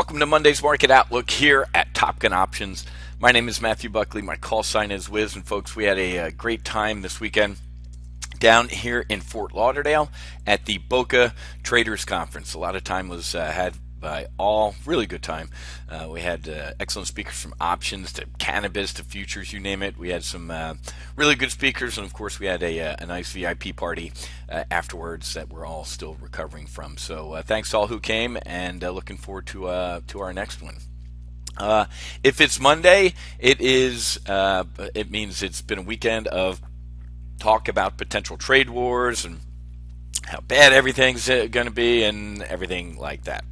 Welcome to Monday's Market Outlook here at Top Gun Options. My name is Matthew Buckley. My call sign is Wiz. And folks, we had a great time this weekend down here in Fort Lauderdale at the Boca Traders Conference. A lot of time was had by all. Really good time. We had excellent speakers from options to cannabis to futures, you name it. We had some really good speakers, and of course we had a nice VIP party afterwards that we're all still recovering from. So thanks to all who came, and looking forward to our next one. If it's Monday, it means it's been a weekend of talk about potential trade wars and how bad everything's going to be and everything like that.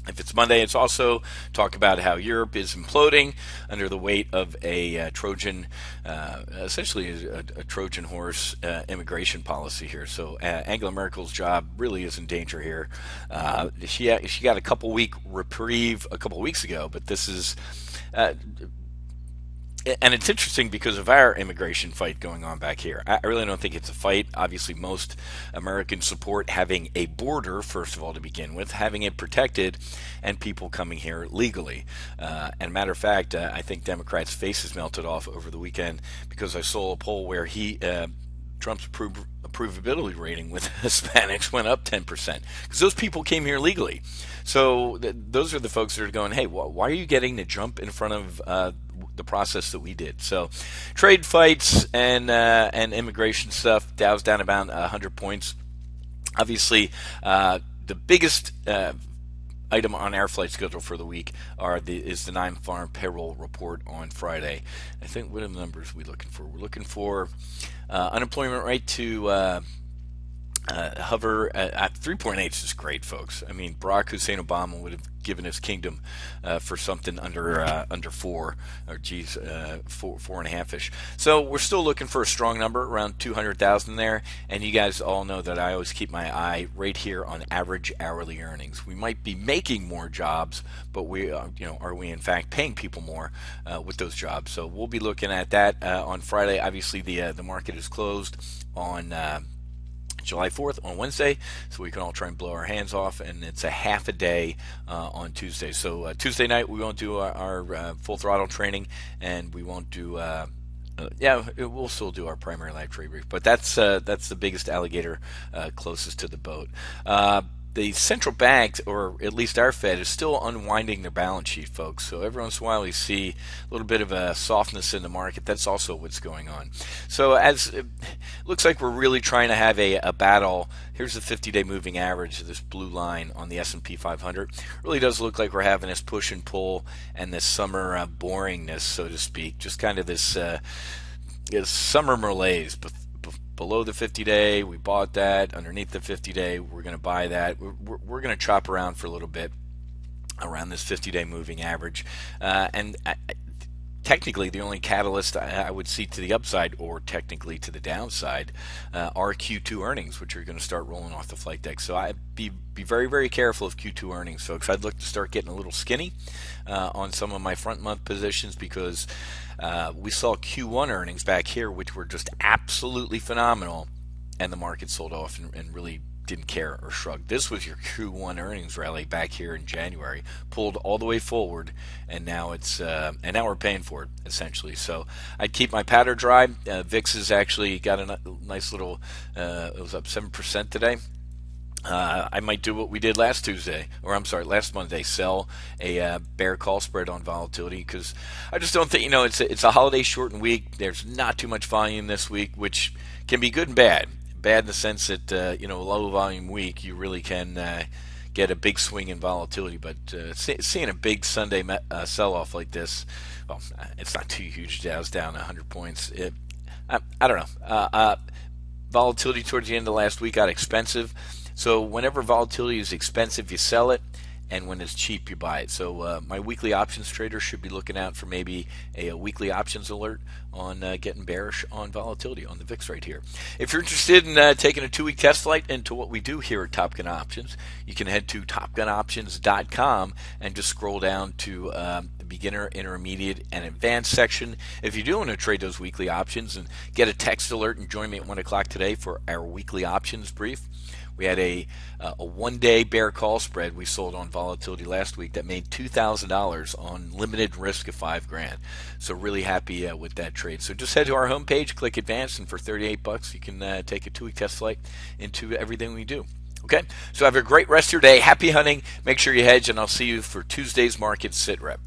If it's Monday, it's also talk about how Europe is imploding under the weight of a Trojan, essentially a Trojan horse immigration policy here. So Angela Merkel's job really is in danger here. She got a couple week reprieve a couple of weeks ago, but this is. And it's interesting because of our immigration fight going on back here. I really don't think it's a fight. Obviously, most Americans support having a border, first of all, to begin with, having it protected, and people coming here legally. And matter of fact, I think Democrats' faces melted off over the weekend because I saw a poll where Trump's approvability rating with Hispanics went up 10% because those people came here legally. So those are the folks that are going, hey, why are you getting to jump in front of the process that we did? So trade fights and immigration stuff. Dow's down about 100 points. Obviously, the biggest item on our flight schedule for the week is the non-farm payroll report on Friday. I think, what are the numbers we looking for? We're looking for unemployment rate to hover at 3.8. Is great, folks. I mean, Barack Hussein Obama would have given his kingdom for something under 4, or 4.5-ish. So we're still looking for a strong number around 200,000 there. And you guys all know that I always keep my eye right here on average hourly earnings. We might be making more jobs, but are we in fact paying people more with those jobs? So we'll be looking at that on Friday. Obviously, the market is closed on July 4th on Wednesday, so we can all try and blow our hands off, and it's a half a day on Tuesday. So Tuesday night we won't do our full throttle training, and we won't do we'll still do our primary live trade brief, but that's the biggest alligator closest to the boat. The central banks, or at least our Fed, is still unwinding their balance sheet, folks. So every once in a while we see a little bit of a softness in the market. That's also what's going on. So as it looks like we're really trying to have a battle. Here's the 50-day moving average, this blue line on the S&P 500. Really does look like we're having this push and pull and this summer boringness, so to speak. Just kind of this summer malaise. Below the 50-day, we bought that. Underneath the 50-day, we're going to buy that. We're going to chop around for a little bit around this 50-day moving average. Technically, the only catalyst I would see to the upside, or technically to the downside, are Q2 earnings, which are going to start rolling off the flight deck. So I'd be very, very careful of Q2 earnings, folks. I'd look to start getting a little skinny on some of my front month positions because we saw Q1 earnings back here, which were just absolutely phenomenal, and the market sold off and really didn't care or shrugged. This was your Q1 earnings rally back here in January, pulled all the way forward, and now now we're paying for it essentially. So I'd keep my powder dry. VIX has actually got a nice little. It was up 7% today. I might do what we did last Monday, sell a bear call spread on volatility, because I just don't think, it's a holiday shortened week. There's not too much volume this week, which can be good and bad. Bad in the sense that a low volume week, you really can get a big swing in volatility, but seeing a big Sunday sell off like this, well, it's not too huge. Dow's down 100 points. I don't know. Volatility towards the end of last week got expensive. So whenever volatility is expensive, you sell it, and when it's cheap, you buy it. So my weekly options trader should be looking out for maybe a weekly options alert on getting bearish on volatility on the VIX right here. If you're interested in taking a 2-week test flight into what we do here at Top Gun Options, you can head to topgunoptions.com and just scroll down to the beginner, intermediate, and advanced section. If you do want to trade those weekly options and get a text alert, and join me at 1 o'clock today for our weekly options brief. We had a 1-day bear call spread we sold on volatility last week that made $2,000 on limited risk of $5,000. So really happy with that trade. So just head to our homepage, click Advanced, and for $38 you can take a 2-week test flight into everything we do. Okay, so have a great rest of your day. Happy hunting. Make sure you hedge, and I'll see you for Tuesday's market SITREP.